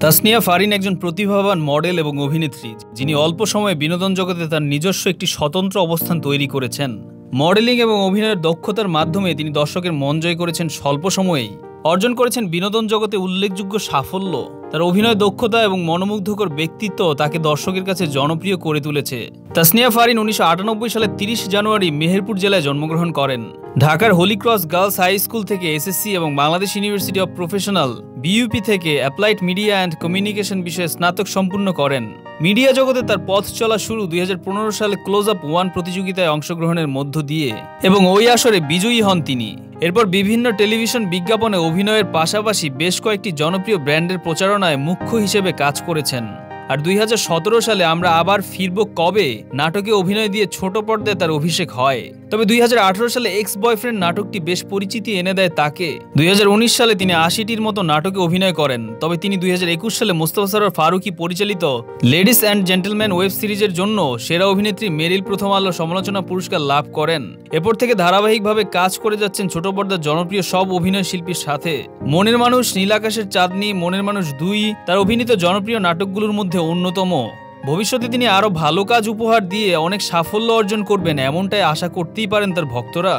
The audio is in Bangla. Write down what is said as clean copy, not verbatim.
তাসনিয়া ফারিন একজন প্রতিভাবান মডেল এবং অভিনেত্রী যিনি অল্প সময়ে বিনোদন জগতে তার নিজস্ব একটি স্বতন্ত্র অবস্থান তৈরি করেছেন। মডেলিং এবং অভিনয়ের দক্ষতার মাধ্যমে তিনি দর্শকের মন জয় করেছেন স্বল্প সময়েই, অর্জন করেছেন বিনোদন জগতে উল্লেখযোগ্য সাফল্য। তার অভিনয় দক্ষতা এবং মনোমুগ্ধকর ব্যক্তিত্ব তাকে দর্শকের কাছে জনপ্রিয় করে তুলেছে। তাসনিয়া ফারিন 1998 সালের 30 জানুয়ারি মেহেরপুর জেলায় জন্মগ্রহণ করেন। ঢাকার holy cross girls high school থেকে এসএসসি এবং Bangladesh university of professional BUP থেকে অ্যাপ্লাইড মিডিয়া অ্যান্ড কমিউনিকেশন বিষয়ে স্নাতক সম্পূর্ণ করেন। মিডিয়া জগতে তার পথ চলা শুরু 2015 সালে ক্লোজ আপ 1 প্রতিযোগিতায় অংশগ্রহণের মধ্য দিয়ে এবং ওই আসরে বিজয়ী হন তিনি। এরপর বিভিন্ন টেলিভিশন বিজ্ঞাপনে অভিনয়ের পাশাপাশি বেশ কয়েকটি জনপ্রিয় ব্র্যান্ডের প্রচারণায় মুখ্য হিসেবে কাজ করেছেন। আর 2017 সালে আমরা আবার ফিরব কবে নাটকে অভিনয় দিয়ে ছোট পর্দায় তার অভিষেক হয়। তবে 2018 সালে এক্স বয়ফ্রেন্ড নাটকটি বেশ পরিচিতি এনে দেয় তাকে। 2019 সালে তিনি 80টির মতো নাটকে অভিনয় করেন। তবে তিনি 2021 সালে মোস্তফা সরোয়ার ফারুকী পরিচালিত লেডিস অ্যান্ড জেন্টলম্যান ওয়েব সিরিজের জন্য সেরা অভিনেত্রী মেরিল প্রথম আলো সমালোচনা পুরস্কার লাভ করেন। এরপর থেকে ধারাবাহিকভাবে কাজ করে যাচ্ছেন ছোট পর্দার জনপ্রিয় সব অভিনয় শিল্পীর সাথে। মনের মানুষ, নীল আকাশের চাঁদনী, মনের মানুষ 2 তার অভিনীত জনপ্রিয় নাটকগুলোর মধ্যে অন্যতম। ভবিষ্যতে তিনি আরো ভালো কাজ উপহার দিয়ে অনেক সাফল্য অর্জন করবেন, এমনটাই আশা করতেই পারেন তার ভক্তরা।